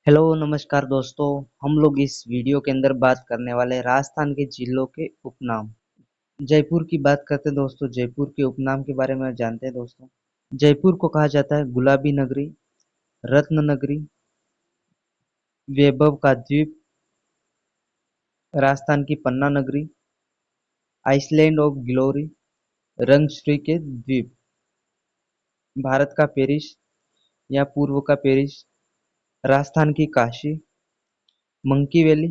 Hello नमस्कार दोस्तों। हम लोग इस वीडियो के अंदर बात करने वाले हैं राजस्थान के जिलों के उपनाम। जयपुर की बात करते हैं दोस्तों। जयपुर के उपनाम के बारे में जानते हैं दोस्तों। जयपुर को कहा जाता है गुलाबी नगरी, रत्न नगरी, वैभव का द्वीप, राजस्थान की पन्ना नगरी, आइसलैंड ऑफ ग्लोरी, रंगश्री के द्वीप, भारत का पेरिस या पूर्व का पेरिस, राजस्थान की Kashi, monkey valley.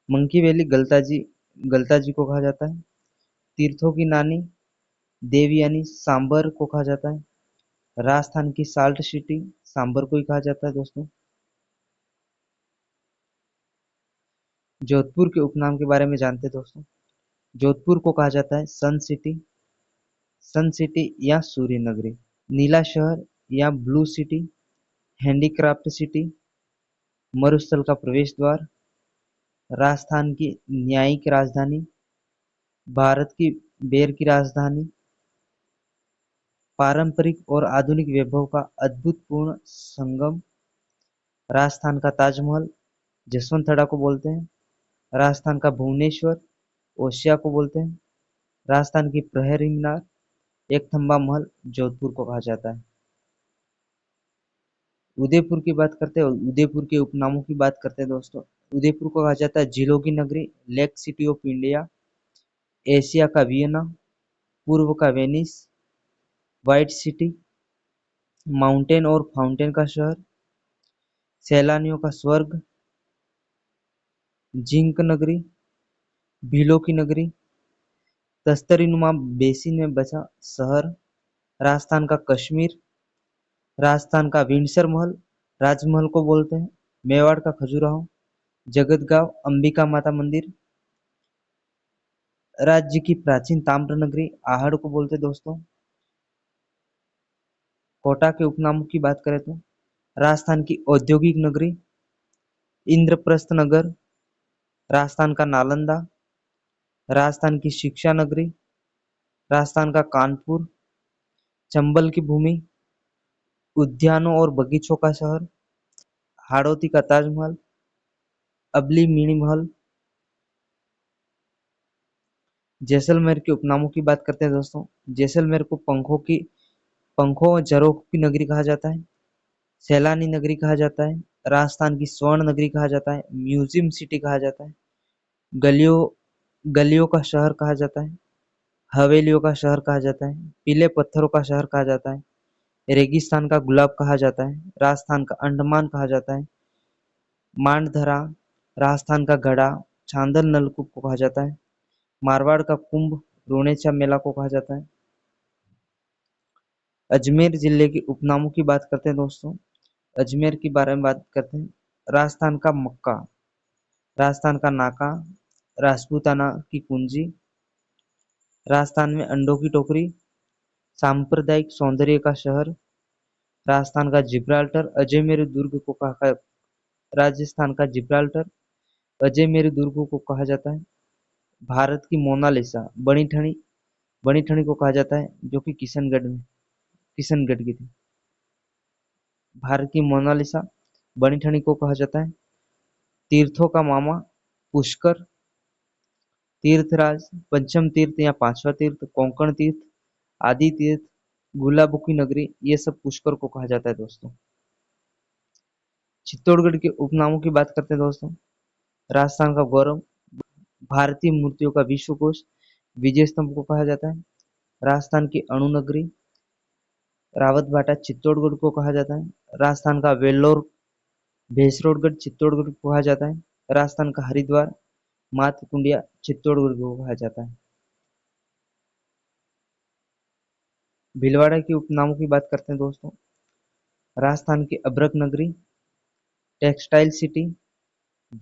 Monkey valley Galta ji को कहा जाता है। तीर्थों की नानी देवी यानी सांबर को कहा जाता है। राजस्थान की साल्ट सिटी सांबर को ही कहा जाता है दोस्तों। जोधपुर के उपनाम के बारे में जानते हैं दोस्तों। जोधपुर को कहा जाता है सन सिटी या सूर्य नगरी, नीला शहर या ब्लू सिटी, हैंडीक्राफ्ट सिटी, मरुस्थल का प्रवेश द्वार, राजस्थान की न्यायिक राजधानी, भारत की बेर की राजधानी, पारंपरिक और आधुनिक वैभव का अद्भुतपूर्ण संगम, राजस्थान का ताजमहल जसवंतथड़ा को बोलते हैं, राजस्थान का भुवनेश्वर ओसिया को बोलते हैं, राजस्थान की प्रहरी मीनार एक थंबा महल जोधपुर को कहा जाता है। उदयपुर की बात करते हैं। उदयपुर के उपनामों की बात करते हैं दोस्तों। उदयपुर को कहा जाता है जिलों की नगरी, lake city of India, Asia का वियना, पूर्व का वेनिस, व्हाइट सिटी, माउंटेन और फाउंटेन का शहर, सैलानियों का स्वर्ग, जिंक नगरी, भीलों की नगरी, तस्तरीनुमा बेसिन में बसा शहर, राजस्थान का कश्मीर, राजस्थान का विंडसर महल राजमहल को बोलते हैं, मेवाड़ का खजुराहो, जगतगांव अंबिका माता मंदिर, राज्य की प्राचीन ताम्र नगरी आहड़ को बोलते हैं दोस्तों। कोटा के उपनामों की बात करें तो राजस्थान की औद्योगिक नगरी इंद्रप्रस्थ नगर, राजस्थान का नालंदा, राजस्थान की शिक्षा नगरी, राजस्थान का कानपुर, चंबल की भूमि, उद्यानों और बगीचों का शहर, हाड़ौती का ताजमहल, अबली मिनी महल। जैसलमेर के उपनामों की बात करते हैं दोस्तों। जैसलमेर को पंखों और झरों की नगरी कहा जाता है, सैलानी नगरी कहा जाता है, राजस्थान की स्वर्ण नगरी कहा जाता है, म्यूजियम सिटी कहा जाता है, गलियों गलियों का शहर कहा जाता है, हवेलियों का शहर कहा जाता है, पीले पत्थरों का शहर कहा जाता है, रेगिस्तान का गुलाब कहा जाता है, राजस्थान का अंडमान कहा जाता है, मांडधरा राजस्थान का घड़ा, छांदल नलकूप को कहा जाता है, मारवाड़ का कुंभ रोनेचा मेला को कहा जाता है। अजमेर जिले के उपनामों की बात करते हैं दोस्तों। अजमेर के बारे में बात करते हैं। राजस्थान का मक्का, राजस्थान का नाका, राजपूताना की कुंजी, राजस्थान में अंडों की टोकरी, सांप्रदायिक सौंदर्य का शहर, राजस्थान का जिब्राल्टर अजयमेर दुर्ग को कहा राजस्थान का जिब्राल्टर अजयमेर दुर्ग को कहा जाता है। भारत की मोनालिसा बनी ठनी बनी ठनी को कहा जाता है, जो कि किशनगढ़ की थी। भारत की मोनालिसा बनी ठनी को कहा जाता है। तीर्थों का मामा पुष्कर, तीर्थराज, पंचम तीर्थ या पांचवा तीर्थ, कोंकण तीर्थ, आदि तीर्थ, गुलाबों की नगरी, ये सब पुष्कर को कहा जाता है दोस्तों। चित्तौड़गढ़ के उपनामों की बात करते हैं दोस्तों। राजस्थान का गौरव, भारतीय मूर्तियों का विश्वकोश, विजय स्तंभ को कहा जाता है। राजस्थान की अणु नगरी रावतभाटा चित्तौड़गढ़ को कहा जाता है। राजस्थान का वेल्लोर भैंसरोडगढ़ चित्तौड़गढ़ को कहा जाता है। राजस्थान का हरिद्वार मात कुंडिया चित्तौड़गढ़ को कहा जाता है। भीलवाड़ा के उपनामों की बात करते हैं दोस्तों। राजस्थान की अभ्रक नगरी, टेक्सटाइल सिटी,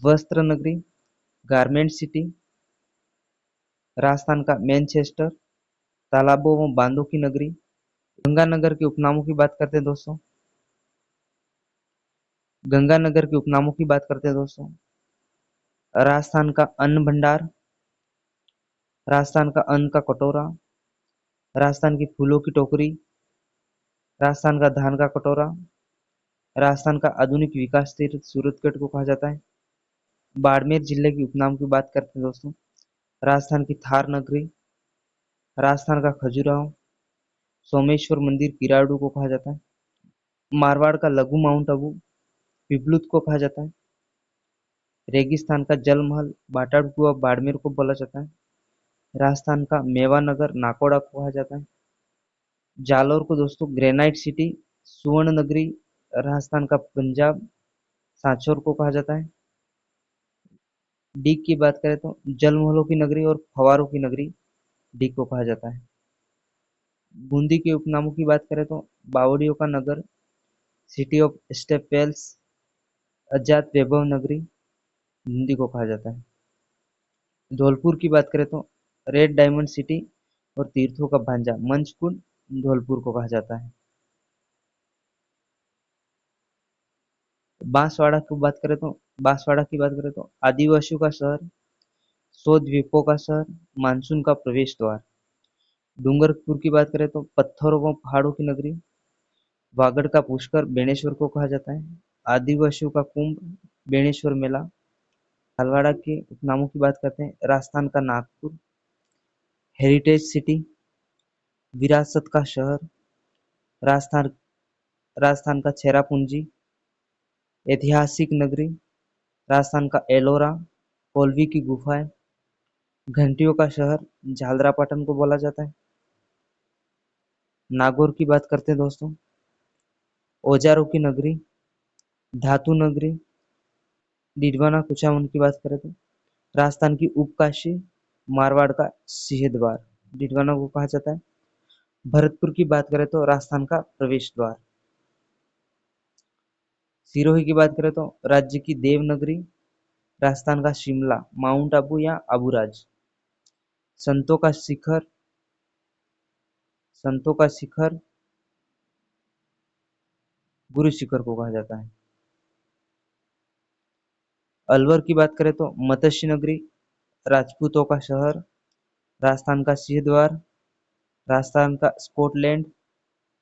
वस्त्र नगरी, गारमेंट सिटी, राजस्थान का मैनचेस्टर, तालाबों व बांधों की नगरी। गंगानगर के उपनामों की बात करते हैं दोस्तों। गंगानगर के उपनामों की बात करते हैं दोस्तों। राजस्थान का अन्न भंडार, राजस्थान का अन्न का कटोरा, राजस्थान की फूलों की टोकरी, राजस्थान का धान का कटोरा, राजस्थान का आधुनिक विकास तीर्थ सूरतगढ़ को कहा जाता है। बाड़मेर जिले की उपनाम की बात करते हैं दोस्तों, राजस्थान की थार नगरी, राजस्थान का खजुराहो, सोमेश्वर मंदिर किराड़ू को कहा जाता है। मारवाड़ का लघु माउंट आबू पिपलुत को कहा जाता है। रेगिस्तान का जल महल बाटाडकुआ बाड़मेर को बोला जाता है। राजस्थान का मेवा नगर नाकोड़ा को कहा जाता है। जालौर को दोस्तों ग्रेनाइट सिटी सुवर्ण नगरी, राजस्थान का पंजाब सांचौर को कहा जाता है। डीग की बात करें तो जलमहलों की नगरी और फवारों की नगरी डीग को कहा जाता है। बूंदी के उपनामों की बात करें तो बावड़ियों का नगर, सिटी ऑफ स्टेप वेल्स, अजात वैभव नगरी बूंदी को कहा जाता है। धौलपुर की बात करें तो रेड डायमंड सिटी और तीर्थों का भांजा मंचकुंड धौलपुर को कहा जाता है। बांसवाड़ा की बात करें तो आदिवासियों का शहर, सौ द्वीपों का शहर, मानसून का प्रवेश द्वार। डूंगरपुर की बात करें तो पत्थरों व पहाड़ों की नगरी, वागड़ का पुष्कर बेणेश्वर को कहा जाता है। आदिवासियों का कुंभ बेणेश्वर मेला। हलवाड़ा के उपनामों की बात करते हैं, राजस्थान का नागपुर हेरिटेज सिटी, विरासत का शहर, राजस्थान राजस्थान का चेरापूंजी ऐतिहासिक नगरी, राजस्थान का एलोरा कोलवी की गुफाएं, घंटियों का शहर झालरापाटन को बोला जाता है। नागौर की बात करते हैं दोस्तों, औजारों की नगरी धातु नगरी। डिडवाना कुचामन की बात करें तो राजस्थान की उपकाशी मारवाड़ का सिंहद्वार डिडवाना को कहा जाता है। भरतपुर की बात करें तो राजस्थान का प्रवेश द्वार। सिरोही की बात करें तो राज्य की देवनगरी, राजस्थान का शिमला माउंट आबू या आबूराज। संतों का शिखर संतों का शिखर गुरु शिखर को कहा जाता है। अलवर की बात करें तो मत्स्य नगरी, राजपूतों का शहर, राजस्थान का सिंहद्वार, राजस्थान का स्कॉटलैंड,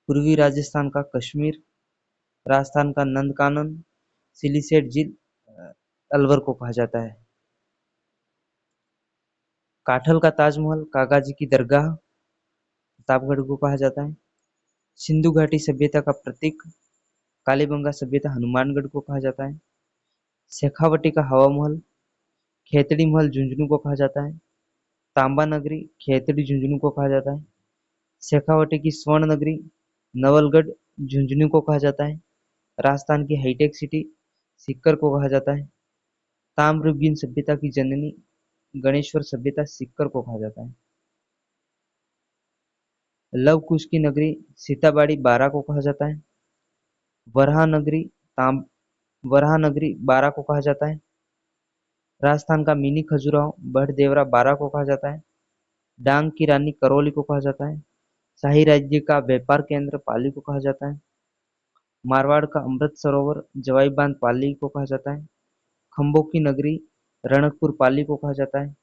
पूर्वी राजस्थान का कश्मीर, राजस्थान का नंदकानन, सिलीसेट झील अलवर को कहा जाता है। काठल का ताजमहल काका जी की दरगाह प्रतापगढ़ को कहा जाता है। सिंधु घाटी सभ्यता का प्रतीक कालीबंगा सभ्यता हनुमानगढ़ को कहा जाता है। शेखावटी का हवा महल खेतड़ी महल झुंझुनू को कहा जाता है। तांबा नगरी खेतड़ी झुंझुनू को कहा जाता है। शेखावटी की स्वर्ण नगरी नवलगढ़ झुंझुनू को कहा जाता है। राजस्थान की हाईटेक सिटी सिक्कर को कहा जाता है। ताम्रयुगीन सभ्यता की जननी गणेश्वर सभ्यता सिक्कर को कहा जाता है। लव कुश की नगरी सीताबाड़ी बारा को कहा जाता है। वराह नगरी ताम वराह नगरी बारा को कहा जाता है। राजस्थान का मिनी खजुराहो बड़देवरा बारा को कहा जाता है। डांग की रानी करौली को कहा जाता है। शाही राज्य का व्यापार केंद्र पाली को कहा जाता है। मारवाड़ का अमृत सरोवर जवाई बांध पाली को कहा जाता है। खंबों की नगरी रणकपुर पाली को कहा जाता है।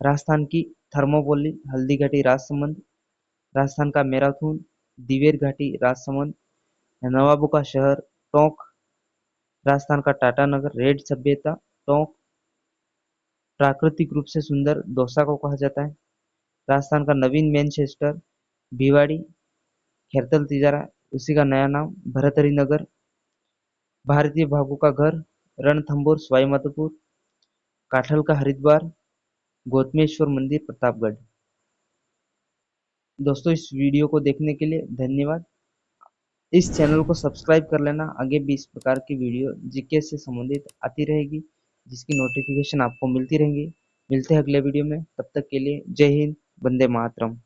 राजस्थान की थर्मोपोली हल्दी घाटी राजसमंद, राजस्थान का मैराथन दिवेर घाटी राजसमंद, नवाबों का शहर टोंक, राजस्थान का टाटा नगर रेड सभ्यता टोंक, प्राकृतिक रूप से सुंदर दौसा को कहा जाता है। राजस्थान का नवीन मैनचेस्टर भिवाड़ी खेरतल तिजारा उसी का नया नाम भरतरी नगर, भारतीय भागों का घर रणथंभौर सवाई माधोपुर, काठल का हरिद्वार गौतमेश्वर मंदिर प्रतापगढ़। दोस्तों इस वीडियो को देखने के लिए धन्यवाद। इस चैनल को सब्सक्राइब कर लेना, आगे भी इस प्रकार की वीडियो जीके से संबंधित आती रहेगी जिसकी नोटिफिकेशन आपको मिलती रहेंगी। मिलते हैं अगले वीडियो में, तब तक के लिए जय हिंद, वंदे मातरम।